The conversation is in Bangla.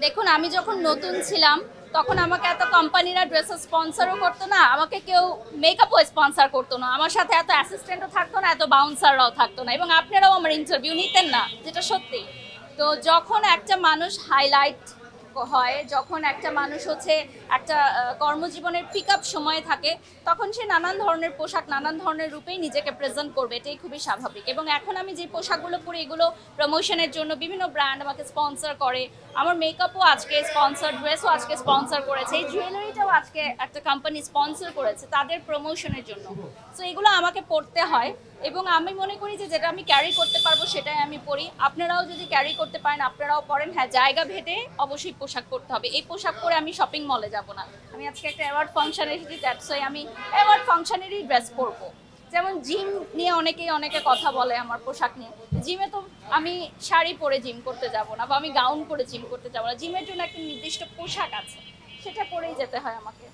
দেখুন, আমি যখন নতুন ছিলাম তখন আমাকে এত কোম্পানিরা ড্রেস স্পন্সরও করতো না, আমাকে কেউ মেকআপও স্পন্সর করতো না, আমার সাথে এত অ্যাসিস্ট্যান্টও থাকতো না, এত বাউন্সাররাও থাকতো না, এবং আপনারাও আমার ইন্টারভিউ নিতেন না, যেটা সত্যি। তো যখন একটা মানুষ হাইলাইট হয়, যখন একটা মানুষ হচ্ছে একটা কর্মজীবনের পিক আপ সময়ে থাকে, তখন সে নানান ধরনের পোশাক নানান ধরনের রূপেই নিজেকে প্রেজেন্ট করবে, এটাই খুবই স্বাভাবিক। এবং এখন আমি যে পোশাকগুলো পরি এগুলো প্রমোশনের জন্য বিভিন্ন ব্র্যান্ড আমাকে স্পন্সর করে। আমার মেকআপও আজকে স্পন্সর, ড্রেসও আজকে স্পন্সর করেছে, এই জুয়েলারিটাও আজকে একটা কোম্পানি স্পন্সর করেছে তাদের প্রমোশনের জন্য। সো এগুলো আমাকে পড়তে হয়, এবং আমি মনে করি যে যেটা আমি ক্যারি করতে পারবো সেটাই আমি পরি। আপনারাও যদি ক্যারি করতে পারেন আপনারাও পরেন। হ্যাঁ, জায়গা ভেদে অবশ্যই পোশাক পরতে হবে। এই পোশাক পরে আমি শপিং মলে যাব না। আমি আজকে একটা অ্যাওয়ার্ড ফাংশনে এসেছি, দ্যাটস ওয়াই আমি অ্যাওয়ার্ড ফাংশনেরই ড্রেস পরবো। যেমন জিম নিয়ে অনেকে কথা বলে আমার পোশাক নিয়ে। জিমে তো আমি শাড়ি পরে জিম করতে যাব না, বা আমি গাউন পরে জিম করতে যাব না। জিমের জন্য একটা নির্দিষ্ট পোশাক আছে, সেটা পরেই যেতে হয় আমাকে।